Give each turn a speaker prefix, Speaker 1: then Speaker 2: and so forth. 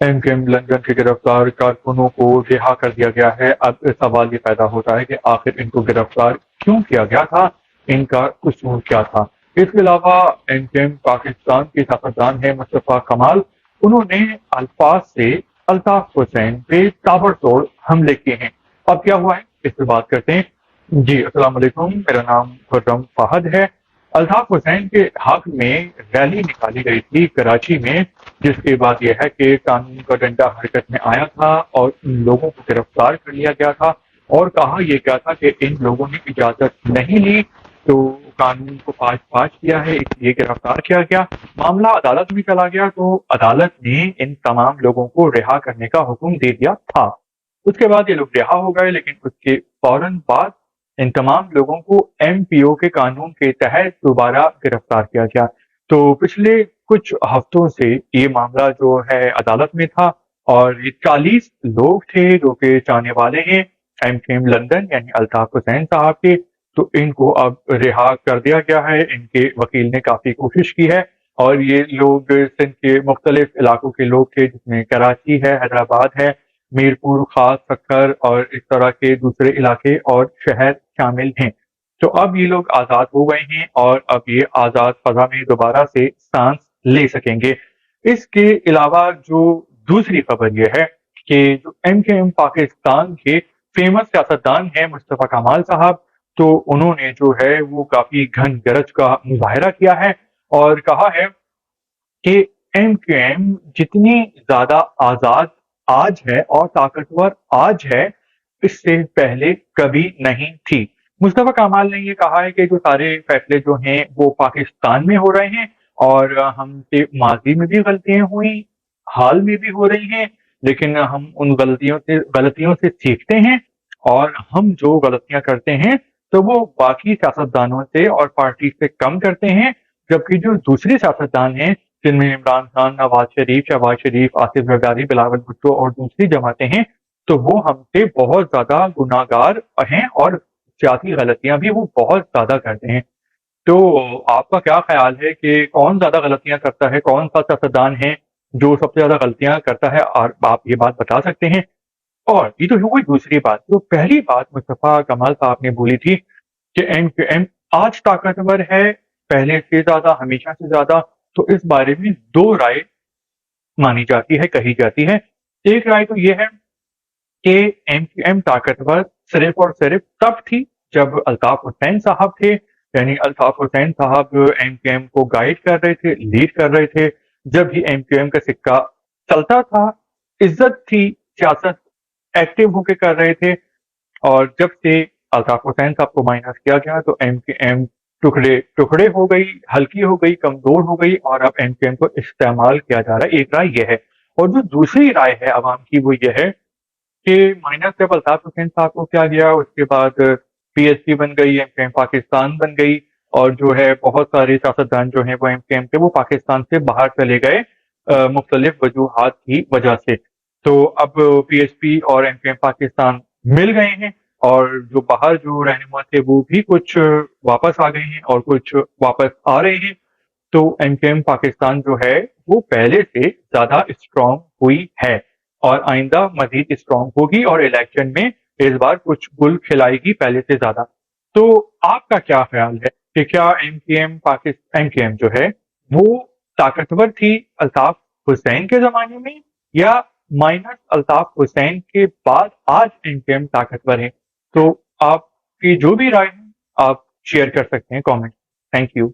Speaker 1: M Q M London کے گرفتار کارکنوں کو رہا کر دیا گیا ہے۔ اب سوال یہ پیدا ہوتا ہے کہ آخر ان کو گرفتار کیوں کیا گیا تھا، ان کا قصور کیا تھا۔ اس کے علاوہ ایم کیو ایم پاکستان کے سیاستدان ہیں مصطفیٰ کمال، انہوں نے الفاظ سے الطاف حسین پہ تابڑتوڑ حملے کیے ہیں۔ اب کیا ہوا ہے اس پہ بات کرتے ہیں۔ جی السلام علیکم، میرا نام خرم فہد ہے۔ الطاف حسین کے حق میں ریلی نکالی گئی تھی کراچی میں، جس کے بعد یہ ہے کہ قانون کا ڈنڈا حرکت میں آیا تھا اور ان لوگوں کو گرفتار کر لیا گیا تھا، اور کہا یہ کیا تھا کہ ان لوگوں نے اجازت نہیں لی تو قانون کو پاش کیا ہے، اس لیے گرفتار کیا گیا۔ معاملہ عدالت میں چلا گیا تو عدالت نے ان تمام لوگوں کو رہا کرنے کا حکم دے دیا تھا۔ اس کے بعد یہ لوگ رہا ہو گئے، لیکن اس کے فوراً بعد ان تمام لوگوں کو ایم پی او کے قانون کے تحت دوبارہ گرفتار کیا گیا۔ تو پچھلے کچھ ہفتوں سے یہ معاملہ جو ہے عدالت میں تھا، اور یہ 40 لوگ تھے جو کہ چاہنے والے ہیں ایم کیو ایم لندن یعنی الطاف حسین صاحب کے، تو ان کو اب رہا کر دیا گیا ہے۔ ان کے وکیل نے کافی کوشش کی ہے، اور یہ لوگ سندھ کے مختلف علاقوں کے لوگ تھے، جس میں کراچی ہے، حیدرآباد ہے، میرپور، خاص سکر اور اس طرح کے دوسرے علاقے اور شہر شامل ہیں۔ تو اب یہ لوگ آزاد ہو گئے ہیں، اور اب یہ آزاد فضا میں دوبارہ سے سانس لے سکیں گے۔ اس کے علاوہ جو دوسری خبر یہ ہے کہ جو ایم کیو ایم پاکستان کے فیمس سیاستدان ہیں مصطفیٰ کمال صاحب، تو انہوں نے جو ہے وہ کافی گھن گرج کا مظاہرہ کیا ہے، اور کہا ہے کہ ایم کیو ایم جتنی زیادہ آزاد آج ہے اور طاقتور آج ہے، اس سے پہلے کبھی نہیں تھی۔ مصطفیٰ کمال نے یہ کہا ہے کہ جو سارے فیصلے جو ہیں وہ پاکستان میں ہو رہے ہیں، اور ہم سے ماضی میں بھی غلطیاں ہوئی، حال میں بھی ہو رہی ہیں، لیکن ہم ان غلطیوں سے سیکھتے ہیں، اور ہم جو غلطیاں کرتے ہیں تو وہ باقی سیاستدانوں سے اور پارٹی سے کم کرتے ہیں، جبکہ جو دوسرے سیاستدان ہیں جن میں عمران خان، نواز شریف، شہباز شریف، آصف زرداری، بلاول بھٹو اور دوسری جماعتیں ہیں، تو وہ ہم سے بہت زیادہ گناہ گار ہیں، اور سیاسی غلطیاں بھی وہ بہت زیادہ کرتے ہیں۔ تو آپ کا کیا خیال ہے کہ کون زیادہ غلطیاں کرتا ہے، کون سا سیاستدان ہے جو سب سے زیادہ غلطیاں کرتا ہے، اور آپ یہ بات بتا سکتے ہیں؟ اور یہ تو ہوئی دوسری بات۔ جو پہلی بات مصطفیٰ کمال صاحب نے بولی تھی کہ ایم کیو ایم آج طاقتور ہے پہلے سے زیادہ، ہمیشہ سے زیادہ، تو اس بارے میں دو رائے مانی جاتی ہے، کہی جاتی ہے۔ ایک رائے تو یہ ہے کہ ایم کیو ایم طاقتور صرف اور صرف تب تھی جب الطاف حسین صاحب تھے، یعنی الطاف حسین صاحب ایم کیو ایم کو گائیڈ کر رہے تھے، لیڈ کر رہے تھے، جب بھی ایم کیو ایم کا سکہ چلتا تھا، عزت تھی، سیاست ایکٹیو ہو کے کر رہے تھے۔ اور جب سے الطاف حسین صاحب کو مائنس کیا گیا تو ایم کیو ایم ٹکڑے ہو گئی، ہلکی ہو گئی، کمزور ہو گئی، اور اب ایم کیو ایم کو استعمال کیا جا رہا ہے۔ ایک رائے یہ ہے، اور جو دوسری رائے ہے عوام کی وہ یہ ہے کہ مائنس جب الطاف حسین صاحب کو کیا گیا، اس کے بعد پی ایس پی بن گئی، ایم کیو ایم پاکستان بن گئی، اور جو ہے بہت سارے سیاستدان جو ہیں وہ ایم کیو ایم کے وہ پاکستان سے باہر چلے گئے مختلف وجوہات کی وجہ سے۔ تو اب پی ایس پی اور ایم کیو ایم پاکستان مل گئے ہیں، اور جو باہر جو رہنما تھے وہ بھی کچھ واپس آ گئے ہیں اور کچھ واپس آ رہے ہیں۔ تو ایم کیو ایم پاکستان جو ہے وہ پہلے سے زیادہ اسٹرانگ ہوئی ہے، اور آئندہ مزید اسٹرانگ ہوگی، اور الیکشن میں اس بار کچھ گل کھلائے گی پہلے سے زیادہ۔ تو آپ کا کیا خیال ہے کہ کیا ایم کیو ایم جو ہے وہ طاقتور تھی الطاف حسین کے زمانے میں، یا مائنس الطاف حسین کے بعد آج ایم کیو ایم طاقتور ہے؟ تو آپ کی جو بھی رائے ہے آپ شیئر کر سکتے ہیں کامنٹ۔ Thank you.